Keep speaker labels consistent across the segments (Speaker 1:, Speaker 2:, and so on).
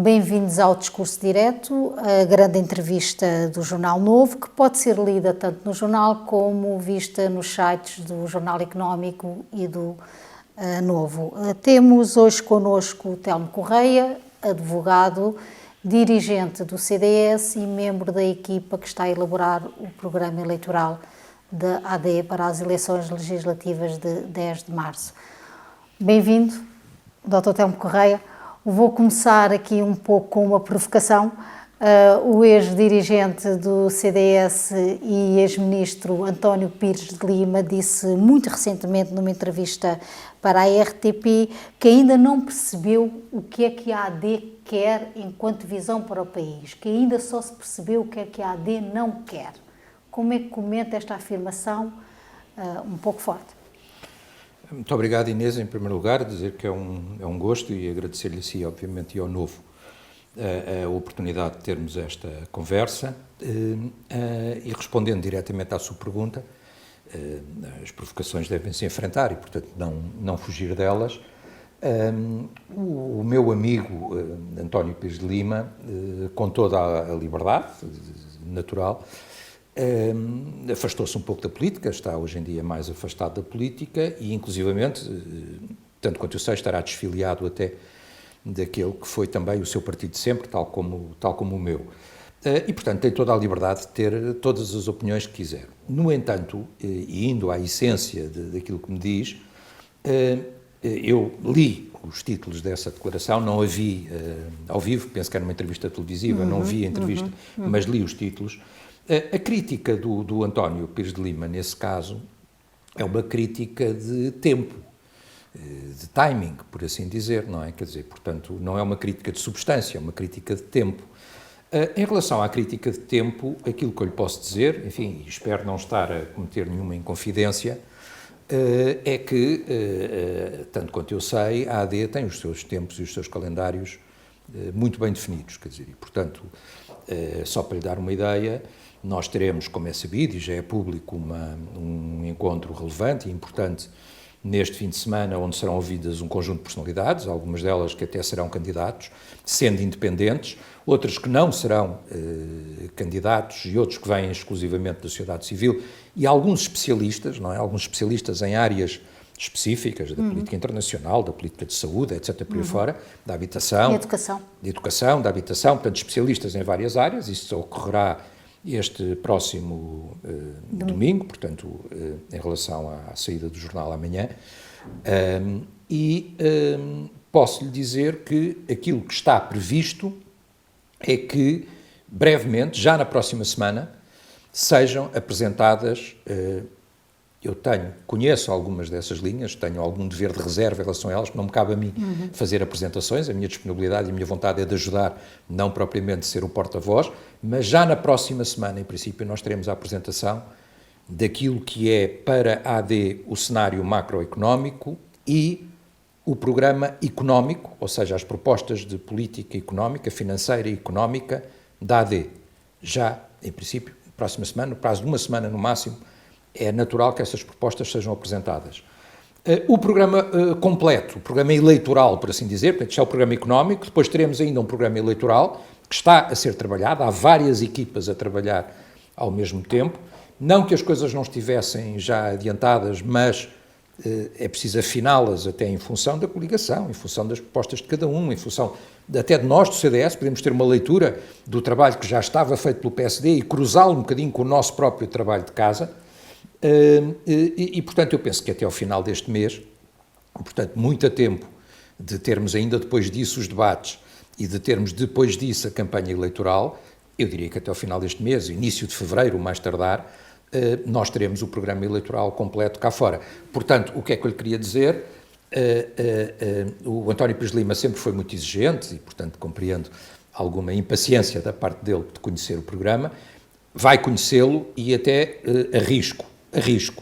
Speaker 1: Bem-vindos ao Discurso Direto, a grande entrevista do Jornal Novo, que pode ser lida tanto no jornal como vista nos sites do Jornal Económico e do Novo. Temos hoje connosco o Telmo Correia, advogado, dirigente do CDS e membro da equipa que está a elaborar o programa eleitoral da AD para as eleições legislativas de 10 de março. Bem-vindo, Dr. Telmo Correia. Vou começar aqui um pouco com uma provocação. O ex-dirigente do CDS e ex-ministro António Pires de Lima disse muito recentemente numa entrevista para a RTP que ainda não percebeu o que é que a AD quer enquanto visão para o país, que ainda só se percebeu o que é que a AD não quer. Como é que comenta esta afirmação um pouco forte?
Speaker 2: Muito obrigado, Inês, em primeiro lugar, dizer que é um gosto e agradecer-lhe a si, obviamente, e ao Novo a oportunidade de termos esta conversa e respondendo diretamente à sua pergunta, as provocações devem-se enfrentar e, portanto, não fugir delas. O meu amigo António Pires de Lima, com toda a liberdade natural, afastou-se um pouco da política, está hoje em dia mais afastado da política e, inclusivamente, tanto quanto eu sei, estará desfiliado até daquele que foi também o seu partido de sempre, tal como o meu. E, portanto, tem toda a liberdade de ter todas as opiniões que quiser. No entanto, e indo à essência daquilo que me diz, eu li os títulos dessa declaração, não a vi ao vivo, penso que era uma entrevista televisiva, não vi a entrevista, mas li os títulos. A crítica do António Pires de Lima, nesse caso, é uma crítica de tempo, de timing, por assim dizer, não é? Quer dizer, portanto, não é uma crítica de substância, é uma crítica de tempo. Em relação à crítica de tempo, aquilo que eu lhe posso dizer, enfim, espero não estar a cometer nenhuma inconfidência, é que, tanto quanto eu sei, a AD tem os seus tempos e os seus calendários muito bem definidos, quer dizer, e, portanto, só para lhe dar uma ideia, nós teremos, como é sabido, e já é público, um encontro relevante e importante neste fim de semana, onde serão ouvidas um conjunto de personalidades, algumas delas que até serão candidatos, sendo independentes, outras que não serão candidatos e outros que vêm exclusivamente da sociedade civil e alguns especialistas, não é? Alguns especialistas em áreas específicas da política internacional, da política de saúde, etc., por aí fora, da habitação, de educação, da habitação, portanto, especialistas em várias áreas. Isso ocorrerá este próximo domingo, portanto, em relação à saída do jornal amanhã, posso-lhe dizer que aquilo que está previsto é que, brevemente, já na próxima semana, sejam apresentadas, conheço algumas dessas linhas, tenho algum dever de reserva em relação a elas, não me cabe a mim fazer apresentações, a minha disponibilidade e a minha vontade é de ajudar, não propriamente de ser o porta-voz, mas já na próxima semana, em princípio, nós teremos a apresentação daquilo que é para a AD o cenário macroeconómico e o programa económico, ou seja, as propostas de política económica, financeira e económica da AD. Já, em princípio, próxima semana, no prazo de uma semana no máximo, é natural que essas propostas sejam apresentadas. O programa completo, o programa eleitoral, por assim dizer, portanto, isto é o programa económico, depois teremos ainda um programa eleitoral que está a ser trabalhado, há várias equipas a trabalhar ao mesmo tempo, não que as coisas não estivessem já adiantadas, mas é preciso afiná-las até em função da coligação, em função das propostas de cada um, em função até de nós do CDS, podemos ter uma leitura do trabalho que já estava feito pelo PSD e cruzá-lo um bocadinho com o nosso próprio trabalho de casa. Portanto, eu penso que até ao final deste mês, portanto, muito a tempo de termos ainda depois disso os debates e de termos depois disso a campanha eleitoral, eu diria que até ao final deste mês, início de fevereiro, mais tardar, nós teremos o programa eleitoral completo cá fora. Portanto, o que é que eu lhe queria dizer? O António Pires de Lima sempre foi muito exigente e, portanto, compreendo alguma impaciência da parte dele de conhecer o programa, vai conhecê-lo e até arrisco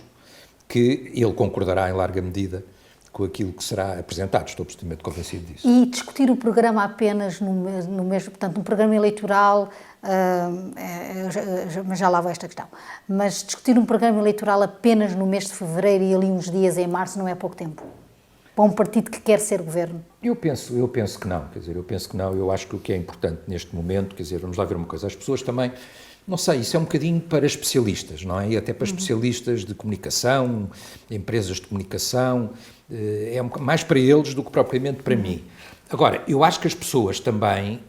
Speaker 2: que ele concordará em larga medida com aquilo que será apresentado, estou absolutamente convencido disso.
Speaker 1: E discutir o programa apenas no mês, portanto, um programa eleitoral, mas já lá vai esta questão, mas discutir um programa eleitoral apenas no mês de fevereiro e ali uns dias em março não é pouco tempo? para um partido que quer ser governo?
Speaker 2: Eu penso que não, eu acho que o que é importante neste momento, vamos lá ver uma coisa, as pessoas também, não sei, isso é um bocadinho para especialistas, não é? E até para especialistas de comunicação, empresas de comunicação, é mais para eles do que propriamente para mim. Agora, eu acho que as pessoas também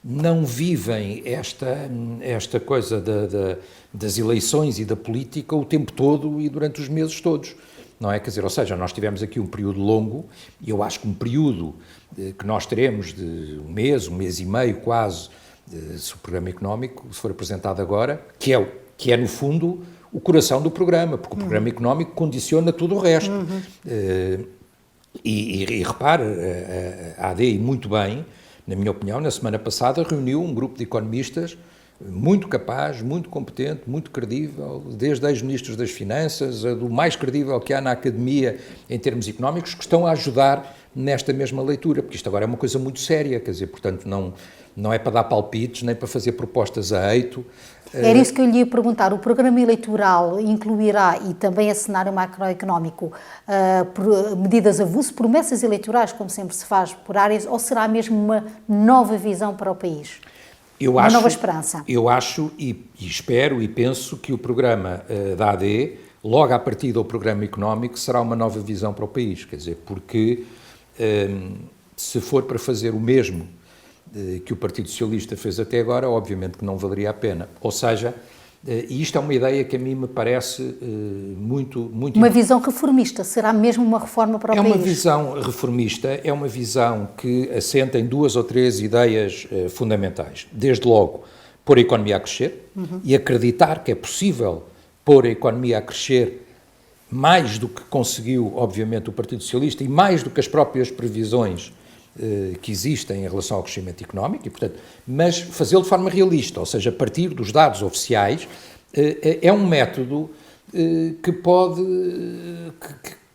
Speaker 2: não vivem esta coisa das eleições e da política o tempo todo e durante os meses todos. Não é? Ou seja, nós tivemos aqui um período longo, e eu acho que um período que nós teremos de um mês e meio quase, se o programa económico se for apresentado agora, que é no fundo o coração do programa, porque o programa económico condiciona tudo o resto. E repare, a AD, muito bem, na minha opinião, na semana passada reuniu um grupo de economistas muito capaz, muito competente, muito credível, desde ex-ministros das Finanças, do mais credível que há na academia em termos económicos, que estão a ajudar nesta mesma leitura, porque isto agora é uma coisa muito séria, portanto, não é para dar palpites, nem para fazer propostas a eito.
Speaker 1: Era isso que eu lhe ia perguntar. O programa eleitoral incluirá, e também a cenário macroeconómico, medidas avulso, promessas eleitorais, como sempre se faz por áreas, ou será mesmo uma nova visão para o país? Uma nova esperança?
Speaker 2: Eu acho e espero e penso que o programa da AD, logo a partir do programa económico, será uma nova visão para o país, porque se for para fazer o mesmo que o Partido Socialista fez até agora, obviamente que não valeria a pena. Ou seja, e isto é uma ideia que a mim me parece muito
Speaker 1: uma visão reformista, será mesmo uma reforma para o país?
Speaker 2: É uma visão reformista, é uma visão que assenta em 2 ou 3 ideias fundamentais. Desde logo, pôr a economia a crescer e acreditar que é possível pôr a economia a crescer mais do que conseguiu, obviamente, o Partido Socialista e mais do que as próprias previsões que existem em relação ao crescimento económico, e, portanto, mas fazê-lo de forma realista, ou seja, a partir dos dados oficiais, é um método que pode,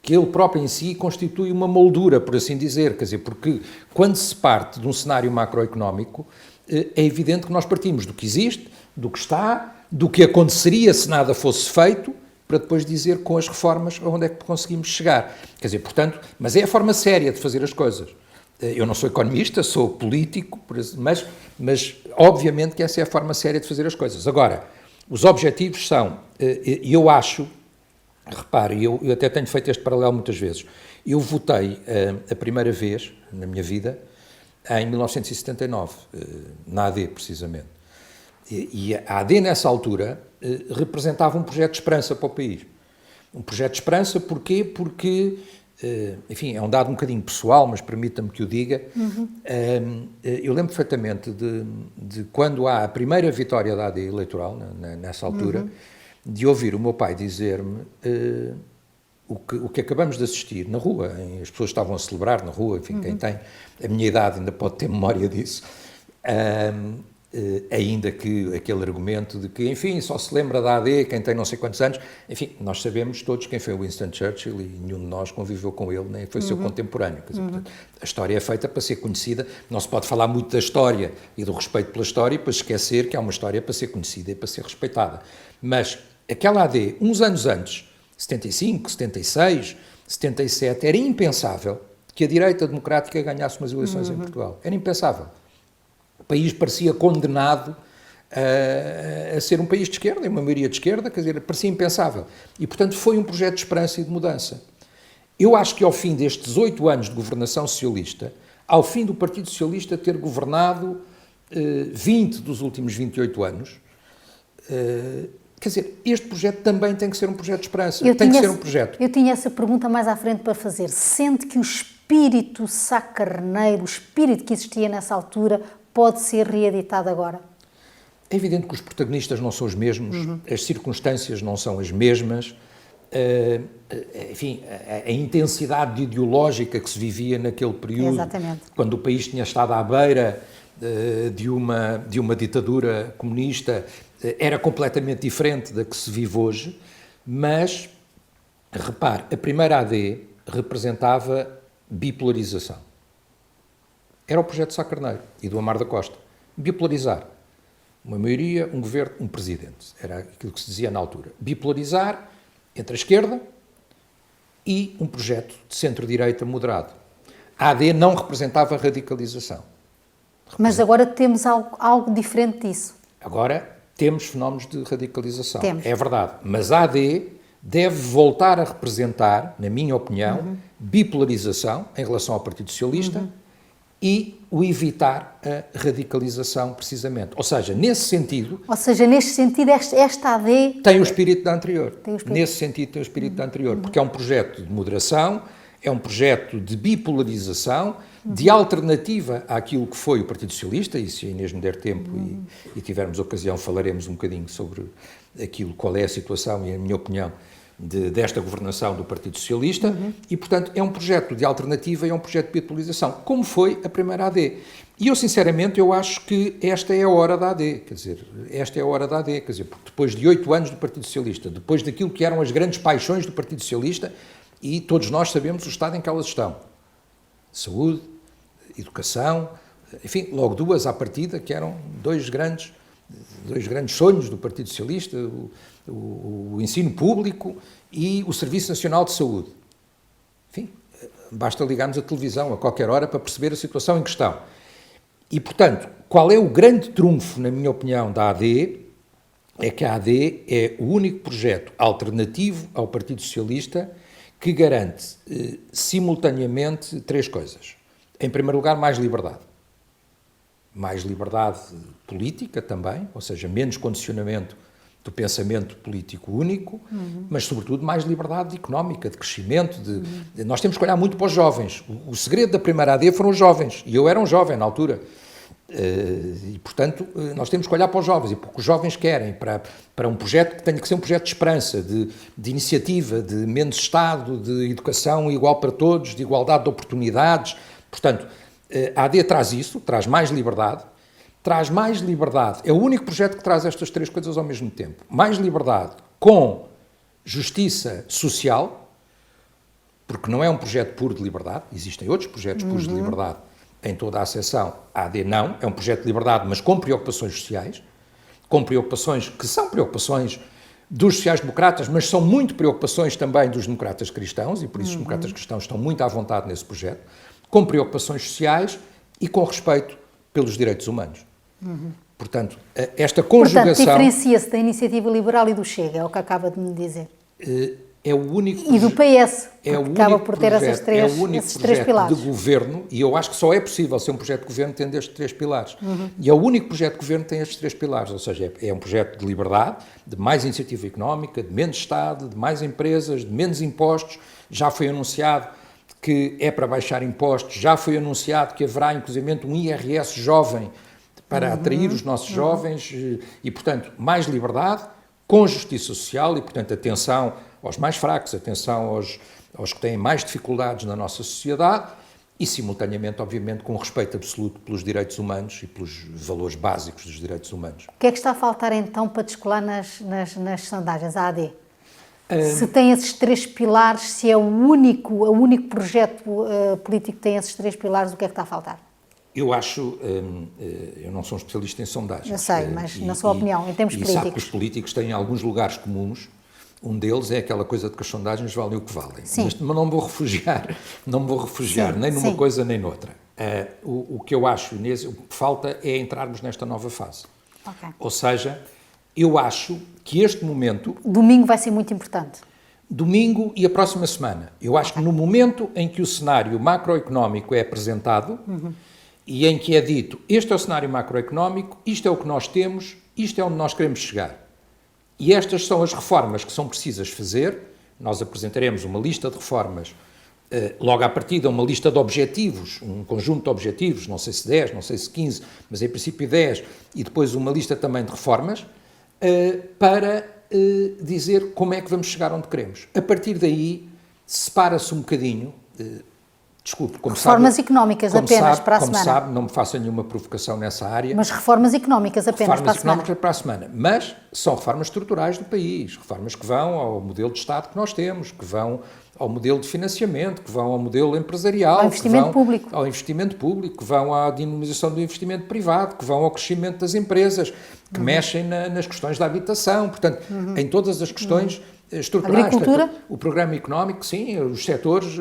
Speaker 2: que ele próprio em si constitui uma moldura, por assim dizer, porque quando se parte de um cenário macroeconómico, é evidente que nós partimos do que existe, do que está, do que aconteceria se nada fosse feito, para depois dizer com as reformas aonde é que conseguimos chegar. Portanto, mas é a forma séria de fazer as coisas. Eu não sou economista, sou político, mas obviamente que essa é a forma séria de fazer as coisas. Agora, os objetivos são, eu acho, repare, eu até tenho feito este paralelo muitas vezes, eu votei a primeira vez na minha vida em 1979, na AD precisamente, e a AD nessa altura representava um projeto de esperança para o país. Um projeto de esperança, porquê? Porque enfim, é um dado um bocadinho pessoal, mas permita-me que o diga. Eu lembro perfeitamente de quando há a primeira vitória da AD eleitoral, nessa altura, de ouvir o meu pai dizer-me o que acabamos de assistir na rua. As pessoas estavam a celebrar na rua, enfim, quem tem a minha idade ainda pode ter memória disso. Ainda que aquele argumento de que, enfim, só se lembra da AD quem tem não sei quantos anos, enfim, nós sabemos todos quem foi o Winston Churchill e nenhum de nós conviveu com ele, nem foi seu contemporâneo. Portanto, a história é feita para ser conhecida, não se pode falar muito da história e do respeito pela história para esquecer que há uma história para ser conhecida e para ser respeitada. Mas aquela AD, uns anos antes, 75, 76, 77, era impensável que a direita democrática ganhasse umas eleições em Portugal. Era impensável. O país parecia condenado a ser um país de esquerda, uma maioria de esquerda, parecia impensável. E, portanto, foi um projeto de esperança e de mudança. Eu acho que ao fim destes 8 anos de governação socialista, ao fim do Partido Socialista ter governado 20 dos últimos 28 anos, este projeto também tem que ser um projeto de esperança, tem que ser um projeto.
Speaker 1: Eu tinha essa pergunta mais à frente para fazer. Sente que o espírito sacarneiro, o espírito que existia nessa altura, pode ser reeditado agora?
Speaker 2: É evidente que os protagonistas não são os mesmos, as circunstâncias não são as mesmas, enfim, a intensidade ideológica que se vivia naquele período,
Speaker 1: exatamente,
Speaker 2: quando o país tinha estado à beira de uma ditadura comunista, era completamente diferente da que se vive hoje, mas, repare, a primeira AD representava bipolarização. Era o projeto de Sá Carneiro e do Amar da Costa. Bipolarizar. Uma maioria, um governo, um presidente. Era aquilo que se dizia na altura. Bipolarizar entre a esquerda e um projeto de centro-direita moderado. A AD não representava radicalização.
Speaker 1: Mas agora temos algo diferente disso.
Speaker 2: Agora temos fenómenos de radicalização.
Speaker 1: Temos.
Speaker 2: É verdade. Mas a AD deve voltar a representar, na minha opinião, bipolarização em relação ao Partido Socialista e o evitar a radicalização, precisamente. Ou seja, nesse sentido,
Speaker 1: esta AD...
Speaker 2: tem o espírito da anterior.
Speaker 1: Tem o espírito.
Speaker 2: Nesse sentido, tem o espírito da anterior. Porque é um projeto de moderação, é um projeto de bipolarização, de alternativa àquilo que foi o Partido Socialista, e se a Inês me der tempo e tivermos ocasião, falaremos um bocadinho sobre aquilo, qual é a situação e a minha opinião desta governação do Partido Socialista, e, portanto, é um projeto de alternativa e é um projeto de bipolarização, como foi a primeira AD. E eu, sinceramente, eu acho que esta é a hora da AD, quer dizer, esta é a hora da AD, quer dizer, porque depois de 8 anos do Partido Socialista, depois daquilo que eram as grandes paixões do Partido Socialista, e todos nós sabemos o estado em que elas estão. Saúde, educação, enfim, logo duas à partida, que eram dois grandes sonhos do Partido Socialista, o ensino público e o Serviço Nacional de Saúde. Enfim, basta ligarmos a televisão a qualquer hora para perceber a situação em questão. E, portanto, qual é o grande trunfo, na minha opinião, da AD? É que a AD é o único projeto alternativo ao Partido Socialista que garante, simultaneamente, 3 coisas. Em primeiro lugar, mais liberdade. Mais liberdade política também, ou seja, menos condicionamento do pensamento político único, mas, sobretudo, mais liberdade económica, de crescimento. Nós temos que olhar muito para os jovens. O segredo da primeira AD foram os jovens, e eu era um jovem na altura. E, portanto, nós temos que olhar para os jovens, e porque os jovens querem, para um projeto que tenha que ser um projeto de esperança, de iniciativa, de menos Estado, de educação igual para todos, de igualdade de oportunidades. Portanto, a AD traz isso, traz mais liberdade, é o único projeto que traz estas 3 coisas ao mesmo tempo. Mais liberdade com justiça social, porque não é um projeto puro de liberdade, existem outros projetos puros de liberdade em toda a acessão, a AD não, é um projeto de liberdade, mas com preocupações sociais, com preocupações que são preocupações dos sociais-democratas, mas são muito preocupações também dos democratas cristãos, e por isso os democratas cristãos estão muito à vontade nesse projeto, com preocupações sociais e com respeito pelos direitos humanos. Portanto, esta conjugação...
Speaker 1: Portanto, diferencia-se da Iniciativa Liberal e do Chega, é o que acaba de me dizer.
Speaker 2: É o único...
Speaker 1: E do PS,
Speaker 2: que
Speaker 1: acaba por ter esses três pilares.
Speaker 2: De governo, e eu acho que só é possível ser um projeto de governo tendo estes 3 pilares. E é o único projeto de governo que tem estes 3 pilares, ou seja, é um projeto de liberdade, de mais iniciativa económica, de menos Estado, de mais empresas, de menos impostos. Já foi anunciado que é para baixar impostos, já foi anunciado que haverá, inclusive, um IRS jovem para atrair os nossos jovens e, portanto, mais liberdade, com justiça social e, portanto, atenção aos mais fracos, atenção aos que têm mais dificuldades na nossa sociedade e, simultaneamente, obviamente, com respeito absoluto pelos direitos humanos e pelos valores básicos dos direitos humanos.
Speaker 1: O que é que está a faltar, então, para descolar nas sondagens, a AD? Se tem esses 3 pilares, se é o único projeto político que tem esses 3 pilares, o que é que está a faltar?
Speaker 2: Eu acho, eu não sou um especialista em sondagens.
Speaker 1: Eu sei, mas na sua opinião, em termos políticos.
Speaker 2: E sabe que os políticos têm alguns lugares comuns, um deles é aquela coisa de que as sondagens valem o que valem.
Speaker 1: Sim.
Speaker 2: Mas não me vou refugiar, sim, nem numa coisa nem noutra. O que eu acho, Inês, o que falta é entrarmos nesta nova fase.
Speaker 1: Okay.
Speaker 2: Ou seja, eu acho que este momento...
Speaker 1: Domingo vai ser muito importante.
Speaker 2: Domingo e a próxima semana. Eu acho que no momento em que o cenário macroeconómico é apresentado e em que é dito, este é o cenário macroeconómico, isto é o que nós temos, isto é onde nós queremos chegar. E estas são as reformas que são precisas fazer. Nós apresentaremos uma lista de reformas, logo à partida uma lista de objetivos, um conjunto de objetivos, não sei se 10, não sei se 15, mas em princípio 10, e depois uma lista também de reformas, para dizer como é que vamos chegar onde queremos. A partir daí, separa-se um bocadinho, desculpe, como
Speaker 1: reformas
Speaker 2: sabe,
Speaker 1: económicas apenas para a semana.
Speaker 2: Como sabe, não me faça nenhuma provocação nessa área.
Speaker 1: Mas reformas económicas apenas para a semana.
Speaker 2: Reformas económicas para a semana. Mas são reformas estruturais do país, reformas que vão ao modelo de Estado que nós temos, que vão ao modelo de financiamento, que vão ao modelo empresarial,
Speaker 1: ao investimento público.
Speaker 2: Ao investimento público, que vão à dinamização do investimento privado, que vão ao crescimento das empresas, que mexem nas questões da habitação. Portanto, em todas as questões estruturais.
Speaker 1: Agricultura?
Speaker 2: Portanto, o programa económico, sim, os setores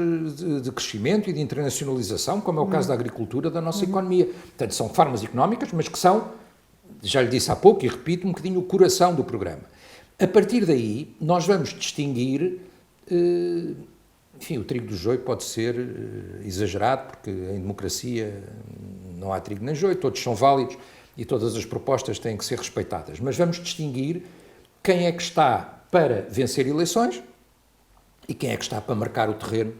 Speaker 2: de crescimento e de internacionalização, como é o caso da agricultura da nossa economia. Portanto, são formas económicas, mas que são, já lhe disse há pouco e repito, um bocadinho o coração do programa. A partir daí, nós vamos distinguir, enfim, o trigo do joio pode ser exagerado, porque em democracia não há trigo nem joio, todos são válidos e todas as propostas têm que ser respeitadas. Mas vamos distinguir quem é que está para vencer eleições e quem é que está para marcar o terreno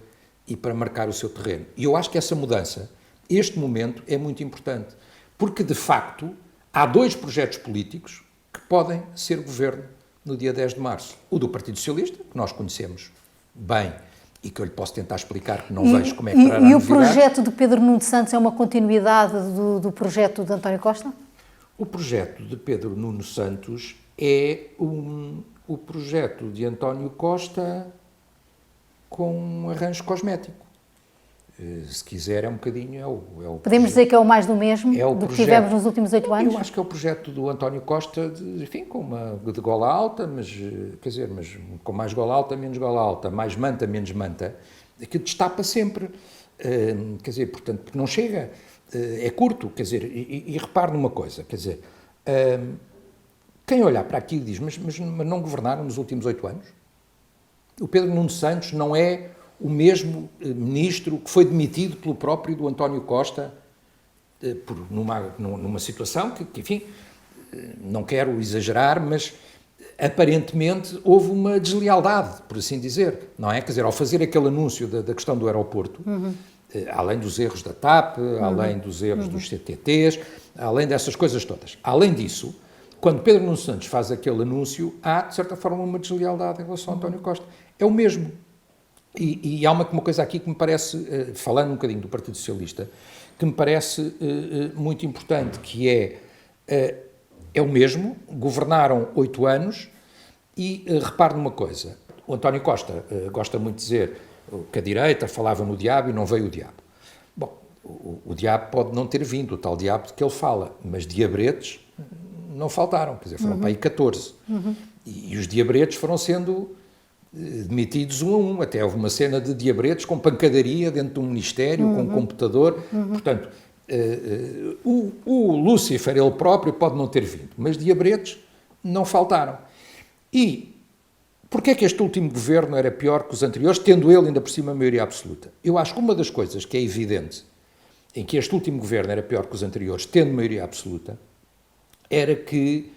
Speaker 2: e para marcar o seu terreno. E eu acho que essa mudança, este momento, é muito importante, porque, de facto, há dois projetos políticos que podem ser governo no dia 10 de março. O do Partido Socialista, que nós conhecemos bem e que eu lhe posso tentar explicar que não vejo como é que trará
Speaker 1: E o
Speaker 2: novidades.
Speaker 1: projeto de Pedro Nuno Santos é uma continuidade do projeto de António Costa?
Speaker 2: O projeto de Pedro Nuno Santos é o projeto de António Costa com um arranjo cosmético. Se quiser, é um bocadinho...
Speaker 1: Podemos dizer que é o mais do mesmo do que tivemos nos últimos 8 anos?
Speaker 2: Eu acho que é o projeto do António Costa, enfim, de gola alta, mas, quer dizer, mas com mais gola alta, menos gola alta, mais manta, menos manta, que destapa sempre. Quer dizer, portanto, porque não chega, é curto, quer dizer, e repare numa coisa, quer dizer, quem olhar para aquilo diz, mas não governaram nos últimos 8 anos? O Pedro Nuno Santos não é o mesmo ministro que foi demitido pelo próprio do António Costa numa situação que, enfim, não quero exagerar, mas aparentemente houve uma deslealdade, por assim dizer, não é? Quer dizer, ao fazer aquele anúncio da questão do aeroporto, além dos erros da TAP, além dos erros dos CTTs, além dessas coisas todas. Além disso, quando Pedro Nuno Santos faz aquele anúncio, há, de certa forma, uma deslealdade em relação a António Costa. É o mesmo. E há uma coisa aqui que me parece, falando um bocadinho do Partido Socialista, que me parece muito importante, que é o mesmo, governaram 8 anos e repare numa coisa, o António Costa gosta muito de dizer que a direita falava no diabo e não veio o diabo. Bom, o diabo pode não ter vindo, o tal diabo de que ele fala, mas diabretes não faltaram, quer dizer, foram para aí 14. E os diabretes foram sendo demitidos um a um, até houve uma cena de diabretes com pancadaria dentro de um ministério, com um computador, portanto, o Lúcifer, ele próprio, pode não ter vindo, mas diabretes não faltaram. E porquê é que este último governo era pior que os anteriores, tendo ele ainda por cima a maioria absoluta? Eu acho que uma das coisas que é evidente em que este último governo era pior que os anteriores, tendo maioria absoluta, era que,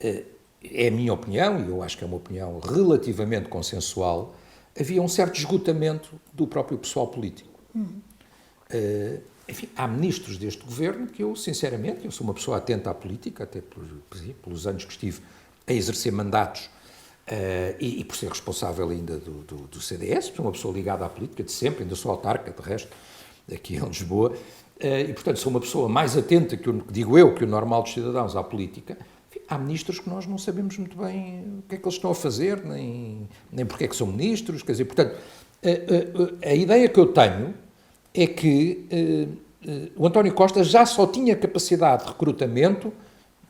Speaker 2: é a minha opinião, e eu acho que é uma opinião relativamente consensual, havia um certo esgotamento do próprio pessoal político. Enfim, há ministros deste governo que eu, sinceramente, eu sou uma pessoa atenta à política, até pelos anos que estive a exercer mandatos e por ser responsável ainda do CDS, sou uma pessoa ligada à política de sempre, ainda sou autarca, de resto, aqui em Lisboa, e, portanto, sou uma pessoa mais atenta, que o normal dos cidadãos à política. Enfim, há ministros que nós não sabemos muito bem o que é que eles estão a fazer, nem porque é que são ministros, quer dizer, portanto, a ideia que eu tenho é que o António Costa já só tinha capacidade de recrutamento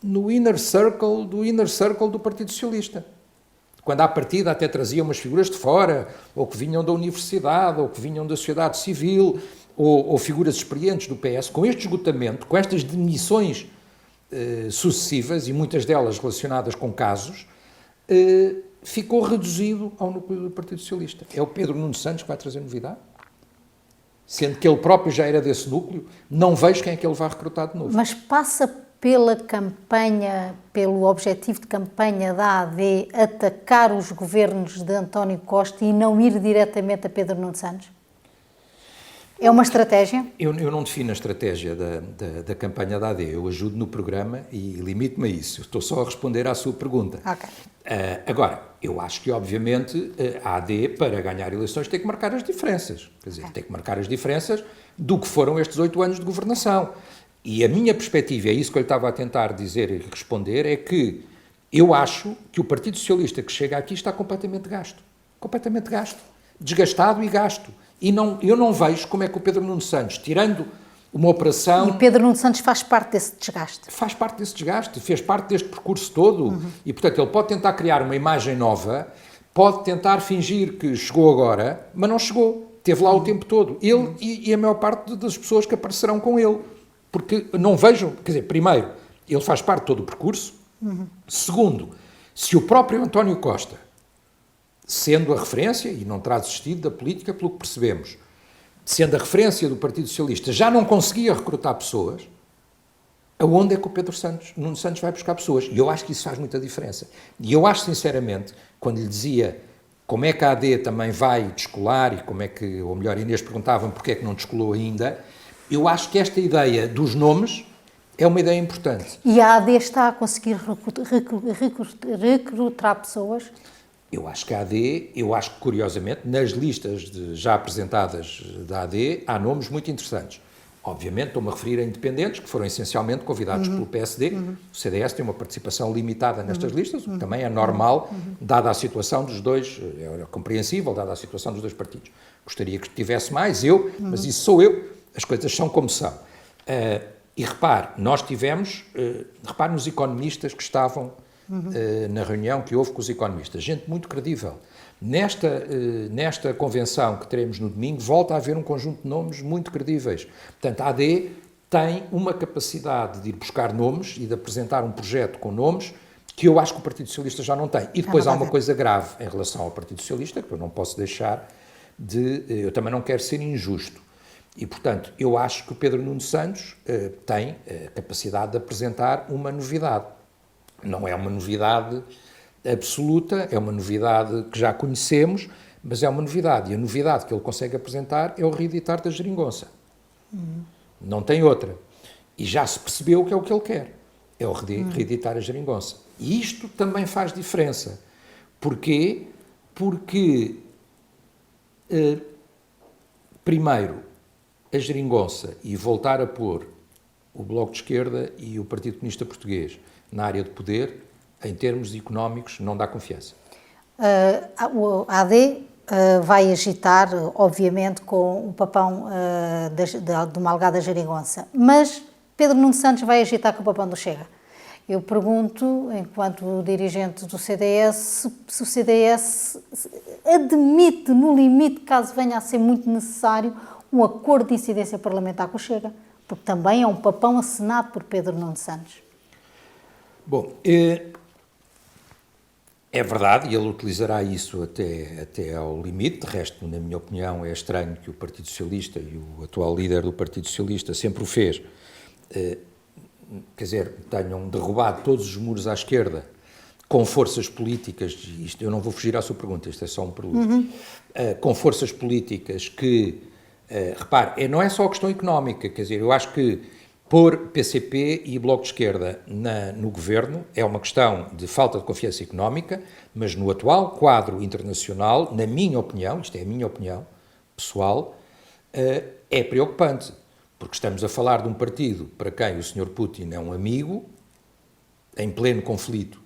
Speaker 2: no inner circle do Partido Socialista. Quando à partida até trazia umas figuras de fora, ou que vinham da universidade, ou que vinham da sociedade civil, ou figuras experientes do PS, com este esgotamento, com estas demissões sucessivas, e muitas delas relacionadas com casos, ficou reduzido ao núcleo do Partido Socialista. É o Pedro Nuno Santos que vai trazer novidade? Sendo que ele próprio já era desse núcleo, não vejo quem é que ele vai recrutar de novo.
Speaker 1: Mas passa pela campanha, pelo objetivo de campanha da AD, atacar os governos de António Costa e não ir diretamente a Pedro Nuno Santos? É uma estratégia?
Speaker 2: Eu não defino a estratégia da campanha da AD, eu ajudo no programa e limito-me a isso. Eu estou só a responder à sua pergunta.
Speaker 1: Ok.
Speaker 2: Agora, eu acho que, obviamente, a AD, para ganhar eleições, tem que marcar as diferenças. Quer dizer, tem que marcar as diferenças do que foram estes 8 anos de governação. E a minha perspectiva, é isso que eu lhe estava a tentar dizer e responder, é que eu acho que o Partido Socialista que chega aqui está completamente gasto. Completamente gasto. Desgastado e gasto. E eu não vejo como é que o Pedro Nuno Santos, tirando uma operação...
Speaker 1: E Pedro Nuno Santos faz parte desse desgaste?
Speaker 2: Faz parte desse desgaste, fez parte deste percurso todo. E, portanto, ele pode tentar criar uma imagem nova pode tentar fingir que chegou agora, mas não chegou. Esteve lá o tempo todo. Ele e a maior parte das pessoas que aparecerão com ele. Porque não vejam, quer dizer, primeiro, ele faz parte de todo o percurso. Segundo, se o próprio António Costa, sendo a referência, e não terá desistido da política, pelo que percebemos, sendo a referência do Partido Socialista, já não conseguia recrutar pessoas, aonde é que o Nuno Santos vai buscar pessoas? E eu acho que isso faz muita diferença. E eu acho, sinceramente, quando lhe dizia como é que a AD também vai descolar, e como é que, ou melhor, Inês perguntavam porque é que não descolou ainda, eu acho que esta ideia dos nomes é uma ideia importante.
Speaker 1: E a AD está a conseguir recrutar pessoas?
Speaker 2: Eu acho que a AD, curiosamente, nas listas já apresentadas da AD, há nomes muito interessantes. Obviamente, estou-me a referir a independentes, que foram essencialmente convidados pelo PSD. O CDS tem uma participação limitada nestas listas, o que também é normal, dada a situação dos dois, é compreensível, dada a situação dos dois partidos. Gostaria que tivesse mais, mas isso sou eu, as coisas são como são. E repare, nós tivemos, repare nos economistas que estavam na reunião que houve com os economistas, gente muito credível. Nesta convenção que teremos no domingo, volta a haver um conjunto de nomes muito credíveis. Portanto, a AD tem uma capacidade de ir buscar nomes e de apresentar um projeto com nomes que eu acho que o Partido Socialista já não tem. E depois há uma coisa grave em relação ao Partido Socialista, que eu não posso deixar eu também não quero ser injusto. E, portanto, eu acho que o Pedro Nuno Santos tem a capacidade de apresentar uma novidade. Não é uma novidade absoluta, é uma novidade que já conhecemos, mas é uma novidade. E a novidade que ele consegue apresentar é o reeditar da Geringonça. Não tem outra. E já se percebeu que é o que ele quer. É o reeditar a Geringonça. E isto também faz diferença. Porquê? Porque, primeiro, a Geringonça e voltar a pôr o Bloco de Esquerda e o Partido Comunista Português na área de poder, em termos económicos, não dá confiança.
Speaker 1: A AD vai agitar, obviamente, com o papão de uma alegada Geringonça, mas Pedro Nuno Santos vai agitar com o papão do Chega. Eu pergunto, enquanto dirigente do CDS, se o CDS admite, no limite, caso venha a ser muito necessário, um acordo de incidência parlamentar com o Chega, porque também é um papão assinado por Pedro Nuno Santos.
Speaker 2: Bom, é verdade, e ele utilizará isso até ao limite. De resto, na minha opinião, é estranho que o Partido Socialista e o atual líder do Partido Socialista sempre o fez, quer dizer, tenham derrubado todos os muros à esquerda com forças políticas, isto, eu não vou fugir à sua pergunta, isto é só um prelude, com forças políticas que, repare, não é só a questão económica, quer dizer, eu acho que pôr PCP e Bloco de Esquerda no governo é uma questão de falta de confiança económica, mas no atual quadro internacional, na minha opinião, isto é a minha opinião pessoal, é preocupante, porque estamos a falar de um partido para quem o Sr. Putin é um amigo, em pleno conflito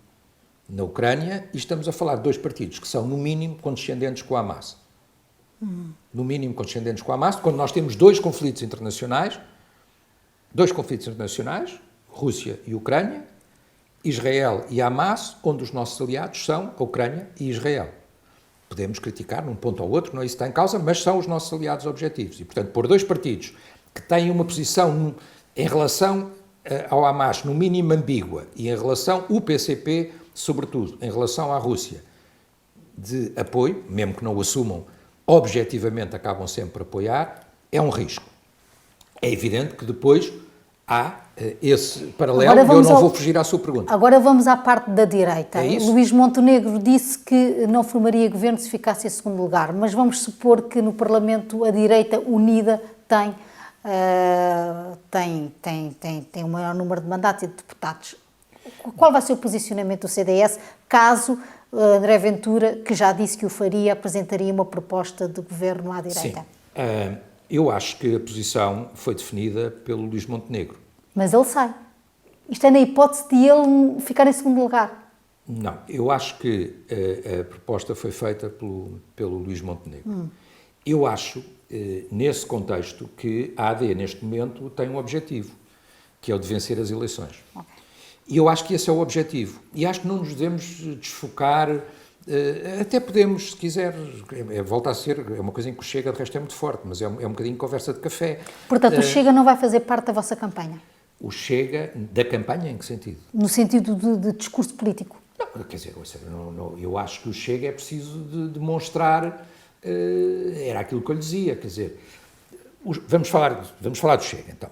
Speaker 2: na Ucrânia, e estamos a falar de dois partidos que são, no mínimo, condescendentes com a Hamas. No mínimo, condescendentes com a Hamas, quando nós temos dois conflitos internacionais, Rússia e Ucrânia, Israel e Hamas, onde os nossos aliados são a Ucrânia e Israel. Podemos criticar num ponto ou outro, não é isso que está em causa, mas são os nossos aliados objetivos. E, portanto, pôr dois partidos que têm uma posição em relação ao Hamas, no mínimo ambígua, e em relação, o PCP, sobretudo, em relação à Rússia, de apoio, mesmo que não o assumam, objetivamente acabam sempre por apoiar, é um risco. É evidente que depois há esse paralelo, e eu não vou fugir à sua pergunta.
Speaker 1: Agora vamos à parte da direita.
Speaker 2: É isso?
Speaker 1: Luís Montenegro disse que não formaria governo se ficasse em segundo lugar, mas vamos supor que no Parlamento a direita unida tem um maior número de mandatos e de deputados. Qual vai ser o posicionamento do CDS caso André Ventura, que já disse que o faria, apresentaria uma proposta de governo à direita?
Speaker 2: Sim. Eu acho que a posição foi definida pelo Luís Montenegro.
Speaker 1: Mas ele sai. Isto é na hipótese de ele ficar em segundo lugar.
Speaker 2: Não, eu acho que a proposta foi feita pelo Luís Montenegro. Eu acho, nesse contexto, que a AD, neste momento, tem um objetivo, que é o de vencer as eleições. Okay. E eu acho que esse é o objetivo. E acho que não nos devemos desfocar Até podemos, se quiser, volta a ser, é uma coisa em que o Chega de resto é muito forte, mas é um bocadinho de conversa de café.
Speaker 1: Portanto, o Chega não vai fazer parte da vossa campanha?
Speaker 2: O Chega, da campanha, em que sentido?
Speaker 1: No sentido de discurso político?
Speaker 2: Não, quer dizer, eu acho que o Chega é preciso de demonstrar, era aquilo que eu lhe dizia, quer dizer, vamos falar do Chega, então.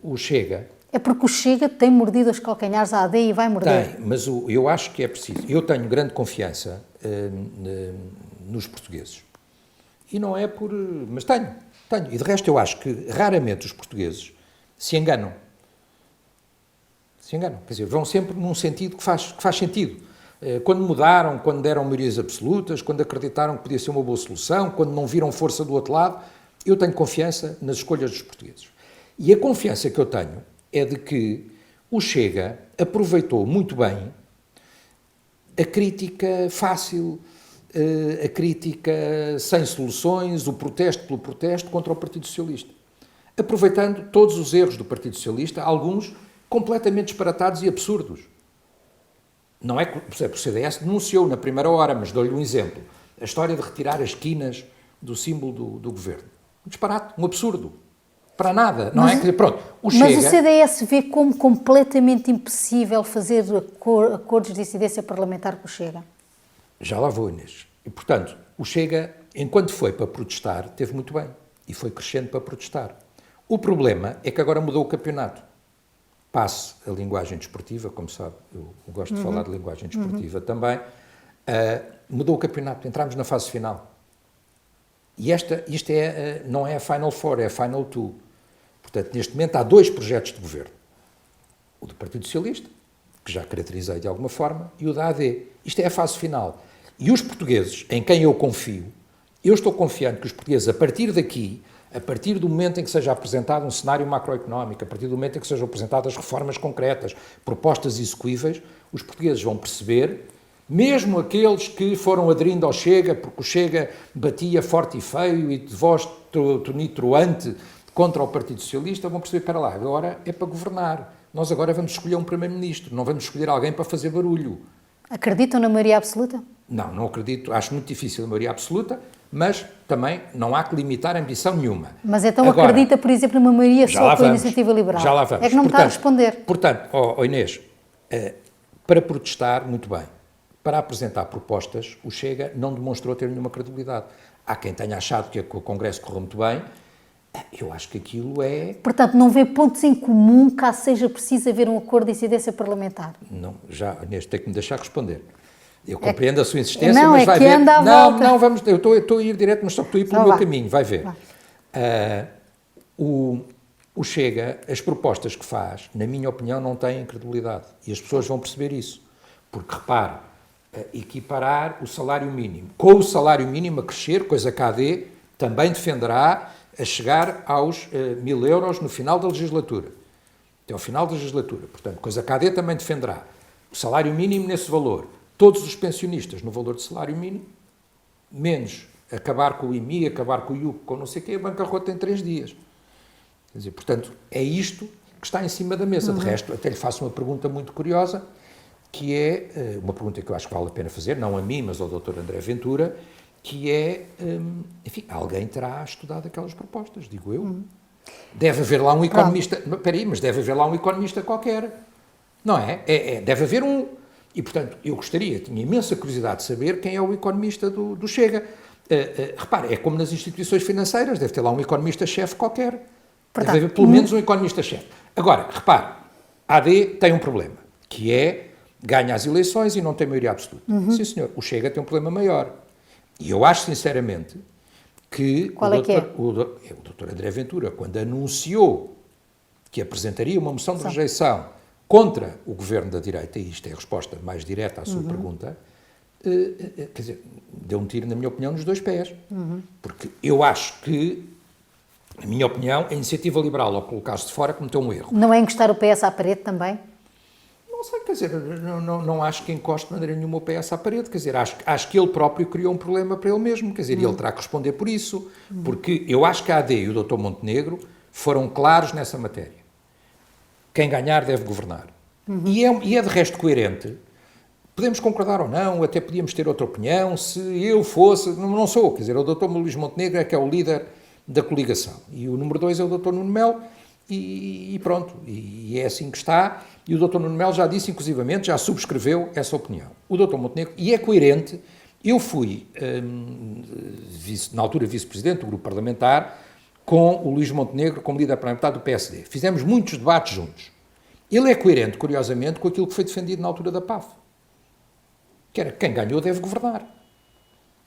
Speaker 2: O Chega...
Speaker 1: É porque o Chega tem mordido os calcanhares à AD e vai morder.
Speaker 2: Tem, mas eu acho que é preciso. Eu tenho grande confiança nos portugueses. E não é por... Mas tenho. E de resto eu acho que raramente os portugueses se enganam. Quer dizer, vão sempre num sentido que faz sentido. Quando mudaram, quando deram maiorias absolutas, quando acreditaram que podia ser uma boa solução, quando não viram força do outro lado, eu tenho confiança nas escolhas dos portugueses. E a confiança que eu tenho é de que o Chega aproveitou muito bem a crítica fácil, a crítica sem soluções, o protesto pelo protesto contra o Partido Socialista. Aproveitando todos os erros do Partido Socialista, alguns completamente disparatados e absurdos. Não é que o CDS denunciou na primeira hora, mas dou-lhe um exemplo. A história de retirar as quinas do símbolo do governo. Um disparate, um absurdo. Para nada, não é? Pronto,
Speaker 1: Mas o CDS vê como completamente impossível fazer acordos de incidência parlamentar com o Chega?
Speaker 2: Já lá vou, Inês. E, portanto, o Chega, enquanto foi para protestar, teve muito bem. E foi crescendo para protestar. O problema é que agora mudou o campeonato. Passe a linguagem desportiva, como sabe, eu gosto de falar de linguagem desportiva também, mudou o campeonato, entramos na fase final. E isto não é a Final Four, é a Final Two. Portanto, neste momento há 2 projetos de governo. O do Partido Socialista, que já caracterizei de alguma forma, e o da AD. Isto é a fase final. E os portugueses, em quem eu confio, eu estou confiante que os portugueses, a partir daqui, a partir do momento em que seja apresentado um cenário macroeconómico, a partir do momento em que sejam apresentadas reformas concretas, propostas execuíveis, os portugueses vão perceber, mesmo aqueles que foram aderindo ao Chega, porque o Chega batia forte e feio e de voz tonitruante contra o Partido Socialista, vão perceber, para lá, agora é para governar. Nós agora vamos escolher um primeiro-ministro, não vamos escolher alguém para fazer barulho.
Speaker 1: Acreditam na maioria absoluta?
Speaker 2: Não acredito, acho muito difícil a maioria absoluta, mas também não há que limitar a ambição nenhuma.
Speaker 1: Mas então agora, acredita, por exemplo, numa maioria só com a iniciativa liberal?
Speaker 2: Já lá vamos.
Speaker 1: É que não me está a responder.
Speaker 2: Portanto, Inês, para protestar, muito bem. Para apresentar propostas, o Chega não demonstrou ter nenhuma credibilidade. Há quem tenha achado que o Congresso correu muito bem. Eu acho que aquilo é...
Speaker 1: Portanto, não vê pontos em comum caso seja preciso haver um acordo de incidência parlamentar?
Speaker 2: Não, já, Inês, tem que me deixar responder. Eu compreendo a sua insistência,
Speaker 1: não,
Speaker 2: mas vai ver...
Speaker 1: Anda à volta.
Speaker 2: Não, vamos... Eu estou a ir direto, mas só que estou a ir pelo meu caminho, vai ver. O Chega, as propostas que faz, na minha opinião, não têm credibilidade. E as pessoas vão perceber isso. Porque, repare, equiparar o salário mínimo com o salário mínimo a crescer, coisa que a AD também defenderá a chegar aos 1.000 euros no final da legislatura. Até ao final da legislatura. Portanto, coisa que a AD também defenderá. O salário mínimo nesse valor. Todos os pensionistas no valor de salário mínimo, menos acabar com o IMI, acabar com o IUC, com não sei o quê, a bancarrota em 3 dias. Quer dizer, portanto, é isto que está em cima da mesa. De resto, até lhe faço uma pergunta muito curiosa, que é uma pergunta que eu acho que vale a pena fazer, não a mim, mas ao Dr. André Ventura, que é, enfim, alguém terá estudado aquelas propostas, digo eu. Deve haver lá um economista, espera aí, mas deve haver lá um economista qualquer, não é? Deve haver um, e portanto, eu tinha imensa curiosidade de saber quem é o economista do Chega. Repare, é como nas instituições financeiras, deve ter lá um economista-chefe qualquer. Portanto, deve haver pelo menos um economista-chefe. Agora, repare, a AD tem um problema, que é ganha as eleições e não tem maioria absoluta. Sim, senhor. O Chega tem um problema maior. E eu acho, sinceramente, que o Dr. André Ventura, quando anunciou que apresentaria uma moção de rejeição contra o governo da direita, e isto é a resposta mais direta à sua pergunta, quer dizer, deu um tiro, na minha opinião, nos 2 pés. Porque eu acho que, na minha opinião, a iniciativa liberal, ao colocar-se de fora, cometeu um erro.
Speaker 1: Não é encostar o PS à parede também?
Speaker 2: Não sei, quer dizer, não acho que encoste de maneira nenhuma o PS à parede, quer dizer, acho que ele próprio criou um problema para ele mesmo, quer dizer, e ele terá que responder por isso, porque eu acho que a AD e o Dr. Montenegro foram claros nessa matéria. Quem ganhar deve governar. E é de resto coerente Podemos concordar ou não, até podíamos ter outra opinião, se eu fosse, não sou, quer dizer, o Dr. Luís Montenegro é que é o líder da coligação, e o número 2 é o Dr. Nuno Melo, e pronto, e é assim que está, e o Dr. Nuno Melo já disse, inclusivamente, já subscreveu essa opinião. O Dr. Montenegro, e é coerente, eu fui, na altura, vice-presidente do grupo parlamentar, com o Luís Montenegro como líder parlamentar do PSD. Fizemos muitos debates juntos. Ele é coerente, curiosamente, com aquilo que foi defendido na altura da PAF. Que era, quem ganhou deve governar.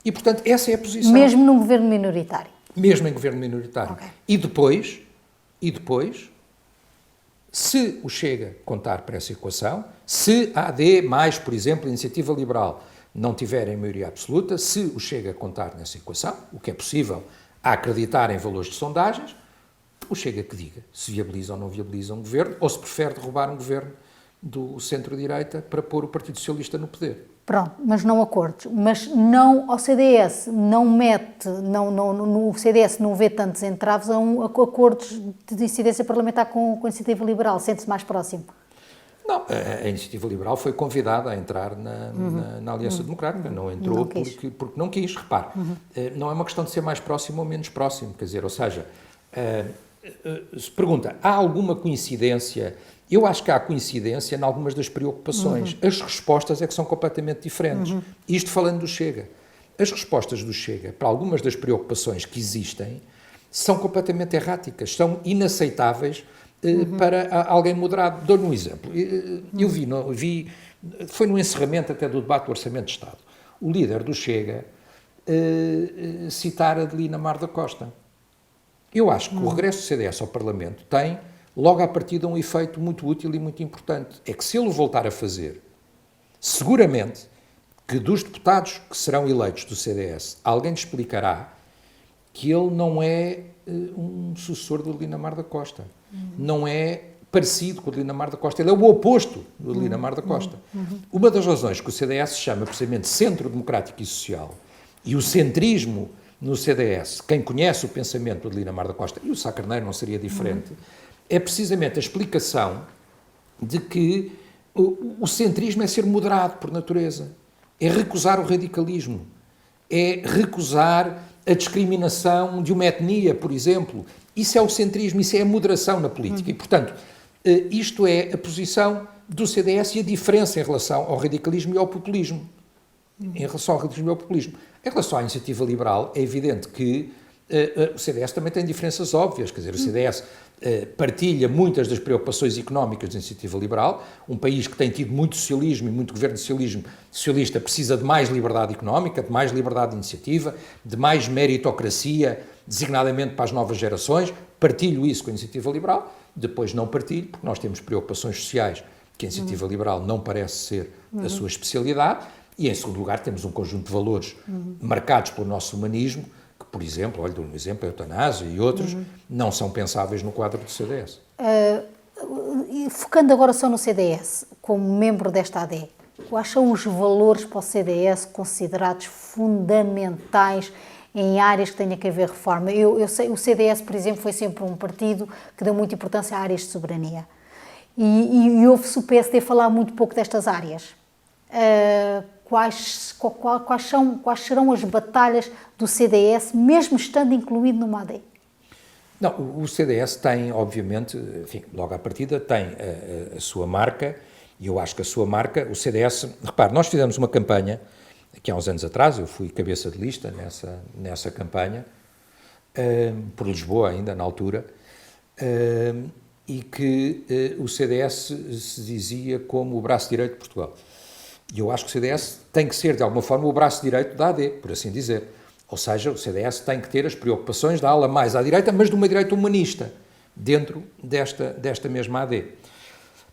Speaker 2: E, portanto, essa é a posição.
Speaker 1: Mesmo num governo minoritário?
Speaker 2: Mesmo em governo minoritário.
Speaker 1: Okay.
Speaker 2: E depois, se o Chega contar para essa equação, se a AD mais, por exemplo, a Iniciativa Liberal não tiverem maioria absoluta, se o Chega contar nessa equação, o que é possível a acreditar em valores de sondagens, o Chega que diga se viabiliza ou não viabiliza um governo, ou se prefere derrubar um governo do centro-direita para pôr o Partido Socialista no poder.
Speaker 1: Pronto, mas não acordos. Mas não ao CDS, no CDS não vê tantos entraves a acordos de incidência parlamentar com a Iniciativa Liberal, sente-se mais próximo?
Speaker 2: Não, a Iniciativa Liberal foi convidada a entrar na Aliança Democrática, não entrou porque não quis, repare. Não é uma questão de ser mais próximo ou menos próximo, quer dizer, ou seja, se pergunta, há alguma coincidência? Eu acho que há coincidência em algumas das preocupações. As respostas é que são completamente diferentes. Isto falando do Chega. As respostas do Chega para algumas das preocupações que existem são completamente erráticas, são inaceitáveis para alguém moderado. Dou-lhe um exemplo. Eu vi, foi no encerramento até do debate do Orçamento de Estado, o líder do Chega citar Adelina Mar da Costa. Eu acho que o regresso do CDS ao Parlamento tem, logo à partida, um efeito muito útil e muito importante. É que se ele voltar a fazer, seguramente que dos deputados que serão eleitos do CDS, alguém lhe explicará que ele não é um sucessor de Adelina Mar da Costa. Não é parecido com o Adelina Mar da Costa. Ele é o oposto do Adelina Mar da Costa. Uma das razões que o CDS se chama precisamente Centro Democrático e Social, e o centrismo no CDS, quem conhece o pensamento do Adelina Mar da Costa, e o Sá Carneiro não seria diferente, é precisamente a explicação de que o centrismo é ser moderado por natureza, é recusar o radicalismo, é recusar a discriminação de uma etnia, por exemplo. Isso é o centrismo, isso é a moderação na política. E, portanto, isto é a posição do CDS e a diferença em relação ao radicalismo e ao populismo. Em relação ao radicalismo e ao populismo. Em relação à Iniciativa Liberal, é evidente que o CDS também tem diferenças óbvias. Quer dizer, o CDS partilha muitas das preocupações económicas da Iniciativa Liberal. Um país que tem tido muito socialismo e muito governo socialista precisa de mais liberdade económica, de mais liberdade de iniciativa, de mais meritocracia, designadamente para as novas gerações. Partilho isso com a Iniciativa Liberal. Depois não partilho, porque nós temos preocupações sociais que a Iniciativa Liberal não parece ser a sua especialidade. E, em segundo lugar, temos um conjunto de valores marcados pelo nosso humanismo, que, por exemplo, olha, um exemplo, a eutanásia e outros, não são pensáveis no quadro do CDS.
Speaker 1: Focando agora só no CDS, como membro desta AD, quais são os valores para o CDS considerados fundamentais em áreas que tenha que haver reforma? Eu sei, o CDS, por exemplo, foi sempre um partido que deu muita importância a áreas de soberania. E ouve-se o PSD falar muito pouco destas áreas. Quais serão as batalhas do CDS, mesmo estando incluído numa AD?
Speaker 2: Não, o CDS tem, obviamente, enfim, logo à partida, tem a sua marca, e eu acho que a sua marca, o CDS, repare, nós fizemos uma campanha, aqui há uns anos atrás, eu fui cabeça de lista nessa campanha, por Lisboa ainda, na altura, e que o CDS se dizia como o braço direito de Portugal. E eu acho que o CDS tem que ser, de alguma forma, o braço direito da AD, por assim dizer. Ou seja, o CDS tem que ter as preocupações da ala mais à direita, mas de uma direita humanista, dentro desta mesma AD.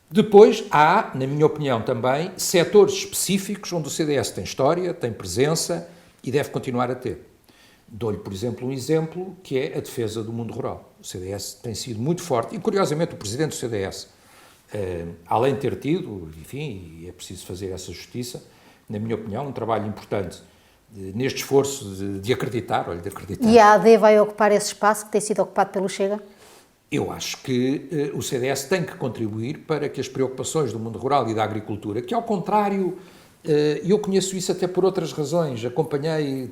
Speaker 2: Depois há, na minha opinião também, setores específicos onde o CDS tem história, tem presença e deve continuar a ter. Dou-lhe, por exemplo, um exemplo que é a defesa do mundo rural. O CDS tem sido muito forte e, curiosamente, o presidente do CDS, além de ter tido, enfim, e é preciso fazer essa justiça, na minha opinião, um trabalho importante neste esforço de acreditar, olha, de acreditar.
Speaker 1: E a AD vai ocupar esse espaço que tem sido ocupado pelo Chega?
Speaker 2: Eu acho que o CDS tem que contribuir para que as preocupações do mundo rural e da agricultura, que ao contrário Eu conheço isso até por outras razões.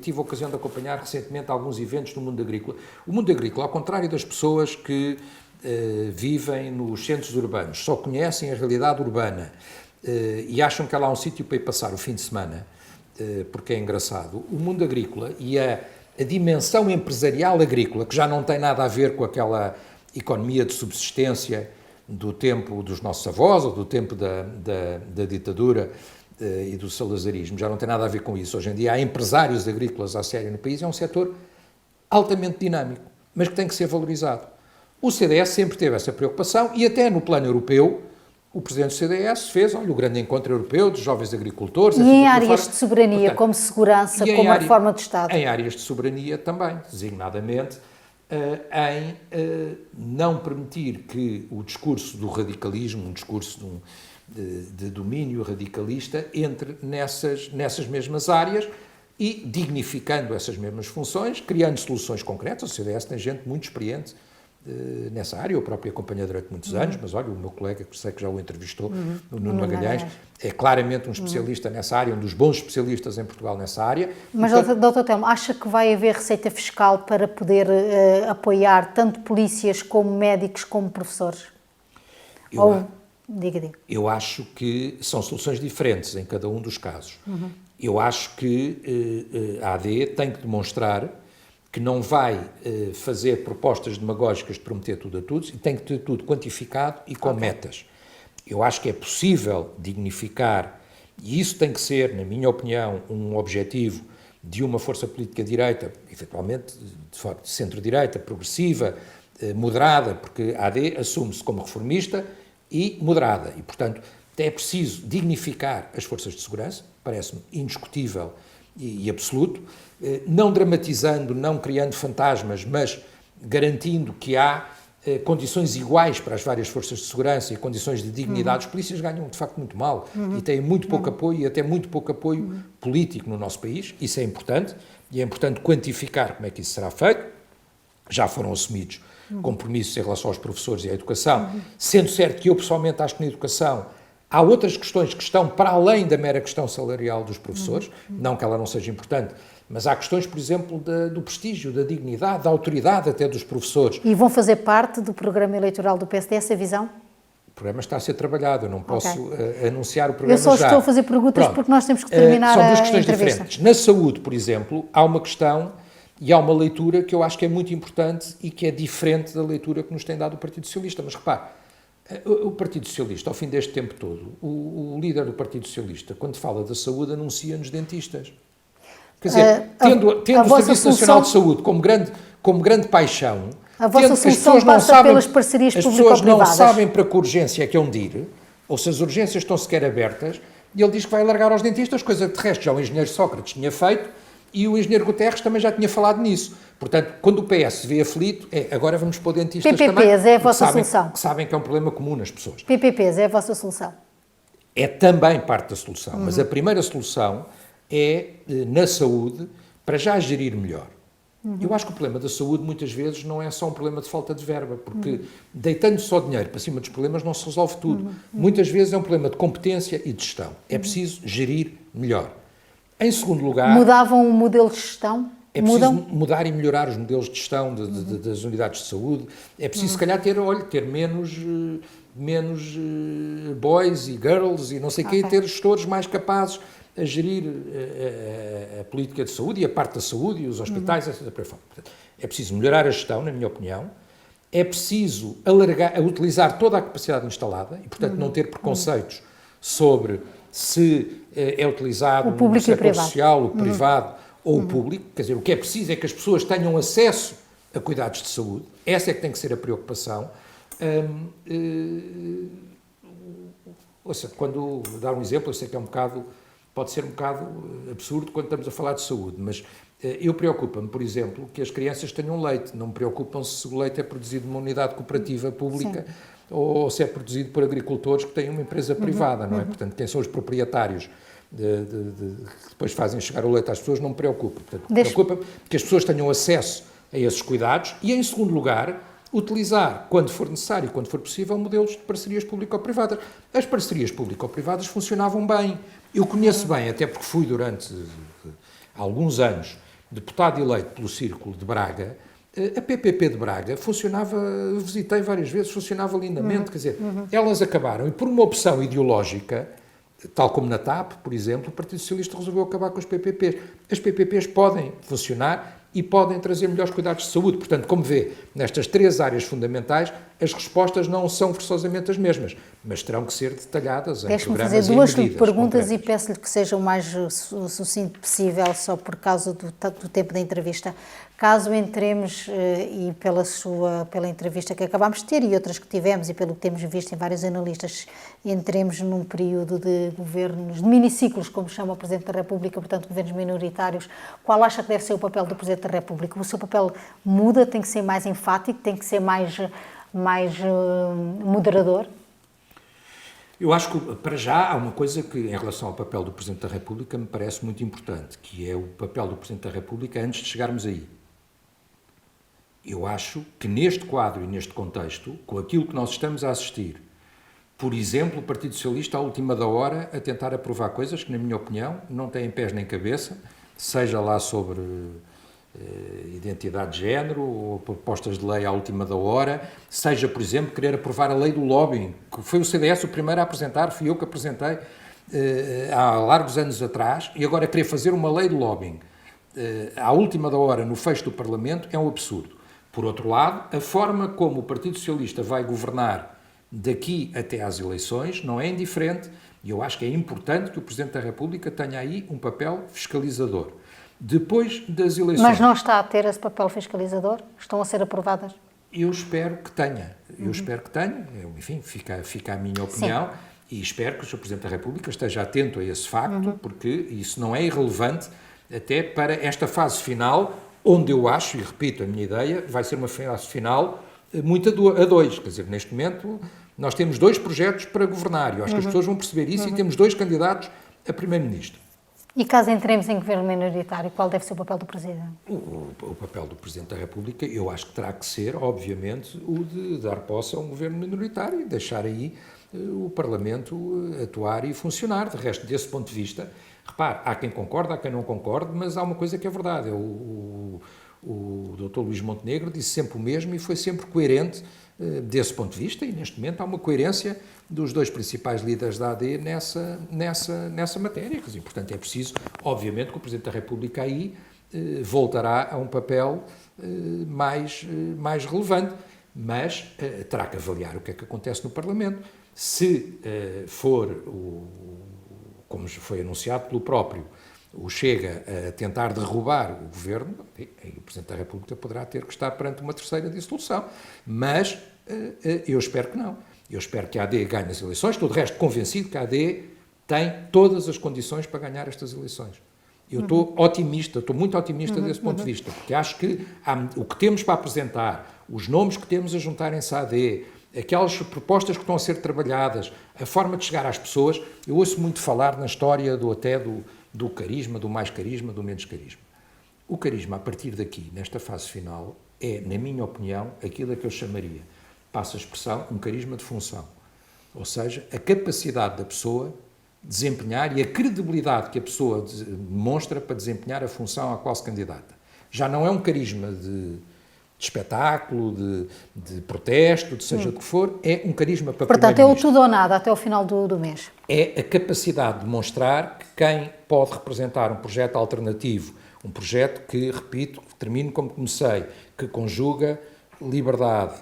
Speaker 2: Tive a ocasião de acompanhar recentemente alguns eventos do mundo agrícola. O mundo agrícola, ao contrário das pessoas que vivem nos centros urbanos, só conhecem a realidade urbana e acham que há lá um sítio para ir passar o fim de semana, porque é engraçado, o mundo agrícola e a dimensão empresarial agrícola, que já não tem nada a ver com aquela economia de subsistência do tempo dos nossos avós ou do tempo da ditadura e do salazarismo, já não tem nada a ver com isso. Hoje em dia há empresários agrícolas à sério no país, é um setor altamente dinâmico, mas que tem que ser valorizado. O CDS sempre teve essa preocupação e até no plano europeu o Presidente do CDS fez, o grande encontro europeu dos jovens agricultores.
Speaker 1: E em áreas de soberania, portanto, como segurança, como a reforma do Estado? Em
Speaker 2: áreas de soberania também, designadamente, em não permitir que o discurso do radicalismo, um discurso de domínio radicalista, entre nessas mesmas áreas e dignificando essas mesmas funções, criando soluções concretas. O CDS tem gente muito experiente nessa área, eu próprio acompanhei durante muitos anos, mas olha, o meu colega, que sei que já o entrevistou, o Nuno Magalhães, é claramente um especialista nessa área, um dos bons especialistas em Portugal nessa área.
Speaker 1: Mas, Dr. Telmo, acha que vai haver receita fiscal para poder apoiar tanto polícias como médicos como professores? Diga.
Speaker 2: Eu acho que são soluções diferentes em cada um dos casos. Eu acho que a AD tem que demonstrar que não vai fazer propostas demagógicas de prometer tudo a todos e tem que ter tudo quantificado e com metas. Eu acho que é possível dignificar, e isso tem que ser, na minha opinião, um objetivo de uma força política direita, eventualmente de centro-direita, progressiva, moderada, porque a AD assume-se como reformista e moderada, e, portanto, é preciso dignificar as forças de segurança, parece-me indiscutível e absoluto, não dramatizando, não criando fantasmas, mas garantindo que há condições iguais para as várias forças de segurança e condições de dignidade. Os polícias ganham, de facto, muito mal e têm muito pouco apoio e até muito pouco apoio político no nosso país. Isso é importante e é importante quantificar como é que isso será feito. Já foram assumidos compromissos em relação aos professores e à educação, sendo certo que eu, pessoalmente, acho que na educação há outras questões que estão para além da mera questão salarial dos professores, não que ela não seja importante, mas há questões, por exemplo, do prestígio, da dignidade, da autoridade até dos professores.
Speaker 1: E vão fazer parte do programa eleitoral do PSD essa visão?
Speaker 2: O programa está a ser trabalhado, eu não posso anunciar o programa já.
Speaker 1: Eu só estou a fazer perguntas porque nós temos que terminar
Speaker 2: são duas questões
Speaker 1: a entrevista.
Speaker 2: Diferentes. Na saúde, por exemplo, há uma questão e há uma leitura que eu acho que é muito importante e que é diferente da leitura que nos tem dado o Partido Socialista. Mas repare, o Partido Socialista, ao fim deste tempo todo, o líder do Partido Socialista, quando fala da saúde, anuncia-nos dentistas. Quer dizer, tendo o Serviço Nacional de Saúde como grande paixão,
Speaker 1: a vossa solução passa pelas parcerias público-privadas.
Speaker 2: As pessoas não sabem para que urgência é que é onde ir, ou se as urgências estão sequer abertas, e ele diz que vai alargar aos dentistas, coisa que de resto já o engenheiro Sócrates tinha feito, e o engenheiro Guterres também já tinha falado nisso. Portanto, quando o PS se vê aflito, agora vamos pôr dentistas
Speaker 1: PPPs
Speaker 2: também.
Speaker 1: PPPs é a vossa solução.
Speaker 2: Sabem que é um problema comum nas pessoas.
Speaker 1: PPPs é a vossa solução.
Speaker 2: É também parte da solução, mas a primeira solução é, na saúde, para já gerir melhor. Eu acho que o problema da saúde, muitas vezes, não é só um problema de falta de verba, porque deitando só dinheiro para cima dos problemas não se resolve tudo. Muitas vezes é um problema de competência e de gestão. É preciso gerir melhor. Em segundo lugar...
Speaker 1: Mudavam o modelo de gestão?
Speaker 2: É preciso mudar e melhorar os modelos de gestão das unidades de saúde. É preciso, se calhar, ter menos boys e girls e não sei o quê, e ter gestores mais capazes a gerir a política de saúde e a parte da saúde e os hospitais, etc. É preciso melhorar a gestão, na minha opinião. É preciso utilizar toda a capacidade instalada e, portanto, não ter preconceitos sobre se é utilizado no setor social, o privado ou o público. Quer dizer, o que é preciso é que as pessoas tenham acesso a cuidados de saúde. Essa é que tem que ser a preocupação. Quando dar um exemplo, eu sei que pode ser um bocado absurdo quando estamos a falar de saúde, mas eu preocupa-me, por exemplo, que as crianças tenham leite. Não me preocupam se o leite é produzido numa unidade cooperativa pública ou se é produzido por agricultores que têm uma empresa privada, não é? Portanto, quem são os proprietários que depois fazem chegar o leite às pessoas não me preocupa. Portanto, preocupa-me que as pessoas tenham acesso a esses cuidados e, em segundo lugar, utilizar, quando for necessário, quando for possível, modelos de parcerias público-privadas. As parcerias público-privadas funcionavam bem. Eu conheço bem, até porque fui durante alguns anos deputado eleito pelo Círculo de Braga. A PPP de Braga funcionava, visitei várias vezes, funcionava lindamente, quer dizer, elas acabaram, e por uma opção ideológica, tal como na TAP, por exemplo, o Partido Socialista resolveu acabar com as PPPs. As PPPs podem funcionar e podem trazer melhores cuidados de saúde. Portanto, como vê, nestas 3 áreas fundamentais, as respostas não são forçosamente as mesmas, mas terão que ser detalhadas em programas e medidas.
Speaker 1: Deixe-me fazer 2 perguntas
Speaker 2: concretas.
Speaker 1: e peço-lhe que seja o mais sucinto possível, só por causa do tempo da entrevista. Caso entremos, e pela entrevista que acabámos de ter e outras que tivemos e pelo que temos visto em vários analistas, entremos num período de governos, de miniciclos, como chama o Presidente da República, portanto, governos minoritários, qual acha que deve ser o papel do Presidente da República? O seu papel muda, tem que ser mais enfático, tem que ser mais moderador?
Speaker 2: Eu acho que, para já, há uma coisa que, em relação ao papel do Presidente da República, me parece muito importante, que é o papel do Presidente da República antes de chegarmos aí. Eu acho que neste quadro e neste contexto, com aquilo que nós estamos a assistir, por exemplo, o Partido Socialista, à última da hora, a tentar aprovar coisas que, na minha opinião, não têm pés nem cabeça, seja lá sobre identidade de género ou propostas de lei à última da hora, seja, por exemplo, querer aprovar a lei do lobbying, que foi o CDS o primeiro a apresentar, fui eu que apresentei há largos anos atrás, e agora querer fazer uma lei do lobbying à última da hora no fecho do Parlamento é um absurdo. Por outro lado, a forma como o Partido Socialista vai governar daqui até às eleições não é indiferente, e eu acho que é importante que o Presidente da República tenha aí um papel fiscalizador. Depois das eleições...
Speaker 1: Mas não está a ter esse papel fiscalizador? Estão a ser aprovadas?
Speaker 2: Eu espero que tenha. Enfim, fica a minha opinião. Sim. E espero que o Sr. Presidente da República esteja atento a esse facto, porque isso não é irrelevante até para esta fase final, onde eu acho, e repito, a minha ideia, vai ser uma fase final muito a 2. Quer dizer, neste momento, nós temos 2 projetos para governar. Eu acho que as pessoas vão perceber isso e temos 2 candidatos a Primeiro-Ministro.
Speaker 1: E caso entremos em governo minoritário, qual deve ser o papel do Presidente?
Speaker 2: O papel do Presidente da República, eu acho que terá que ser, obviamente, o de dar posse a um governo minoritário e deixar aí o Parlamento atuar e funcionar. De resto, desse ponto de vista, repare, há quem concorde, há quem não concorde, mas há uma coisa que é verdade. O Dr. Luís Montenegro disse sempre o mesmo e foi sempre coerente desse ponto de vista, e neste momento há uma coerência dos 2 principais líderes da AD nessa matéria. Quer dizer, portanto, é preciso, obviamente, que o Presidente da República aí voltará a um papel mais relevante, mas terá que avaliar o que é que acontece no Parlamento. Se for, como foi anunciado pelo próprio, o Chega a tentar derrubar o governo, o Presidente da República poderá ter que estar perante uma terceira dissolução. Mas eu espero que não. Eu espero que a AD ganhe as eleições. Estou, de resto, convencido que a AD tem todas as condições para ganhar estas eleições. Eu estou otimista, estou muito otimista desse ponto de vista, porque acho que o que temos para apresentar, os nomes que temos a juntarem-se à AD, aquelas propostas que estão a ser trabalhadas, a forma de chegar às pessoas, eu ouço muito falar na história do carisma, do mais carisma, do menos carisma. O carisma, a partir daqui, nesta fase final, é, na minha opinião, aquilo a que eu chamaria, passa a expressão, um carisma de função. Ou seja, a capacidade da pessoa desempenhar e a credibilidade que a pessoa demonstra para desempenhar a função à qual se candidata. Já não é um carisma de espetáculo, de protesto, de seja o que for, é um carisma para
Speaker 1: Portanto, é o tudo ou nada até o final do mês.
Speaker 2: É a capacidade de demonstrar que quem pode representar um projeto alternativo, um projeto que, repito, termino como comecei, que conjuga liberdade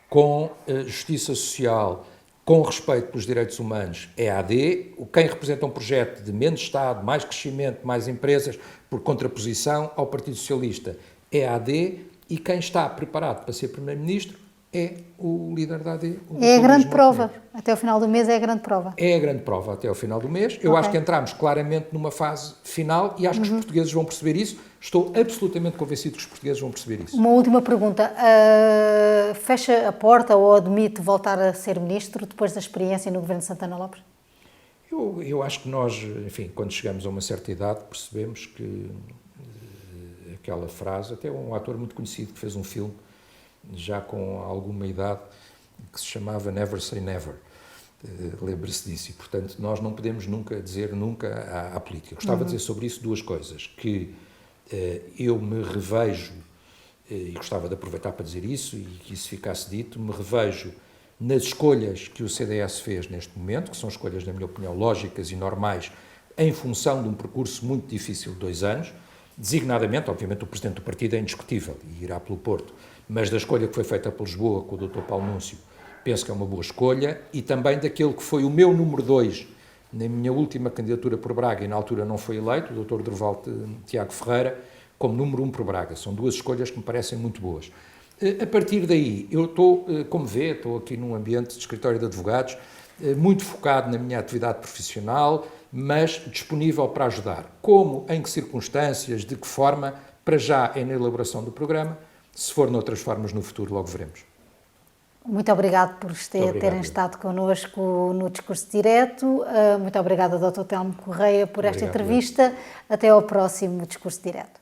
Speaker 2: com justiça social, com respeito pelos direitos humanos, é a AD. Quem representa um projeto de menos Estado, mais crescimento, mais empresas, por contraposição ao Partido Socialista, é a AD. E quem está preparado para ser Primeiro-Ministro é o líder da AD.
Speaker 1: É a grande prova. Até ao final do mês é a grande prova.
Speaker 2: É a grande prova até ao final do mês. Eu acho que entramos claramente numa fase final e acho que os portugueses vão perceber isso. Estou absolutamente convencido que os portugueses vão perceber isso.
Speaker 1: Uma última pergunta. Fecha a porta ou admite voltar a ser Ministro depois da experiência no governo de Santana Lopes?
Speaker 2: Eu acho que nós, enfim, quando chegamos a uma certa idade, percebemos que aquela frase, até um ator muito conhecido que fez um filme já com alguma idade, que se chamava Never Say Never. Lembre-se disso. E, portanto, nós não podemos nunca dizer nunca à política. Gostava de dizer sobre isso duas coisas. Que eu me revejo, e gostava de aproveitar para dizer isso, e que isso ficasse dito, me revejo nas escolhas que o CDS fez neste momento, que são escolhas, na minha opinião, lógicas e normais, em função de um percurso muito difícil de 2 anos, designadamente, obviamente, o Presidente do Partido é indiscutível e irá pelo Porto, mas da escolha que foi feita por Lisboa com o Dr. Paulo Núncio, penso que é uma boa escolha, e também daquele que foi o meu número 2 na minha última candidatura por Braga, e na altura não foi eleito, o Dr. Durval Tiago Ferreira, como número 1 por Braga. São duas escolhas que me parecem muito boas. A partir daí, eu estou, como vê, estou aqui num ambiente de escritório de advogados, muito focado na minha atividade profissional, mas disponível para ajudar. Como, em que circunstâncias, de que forma, para já é na elaboração do programa, se for noutras formas no futuro, logo veremos.
Speaker 1: Muito obrigado por terem estado connosco no Discurso Direto. Muito obrigada, Dr. Telmo Correia, por esta entrevista. Até ao próximo Discurso Direto.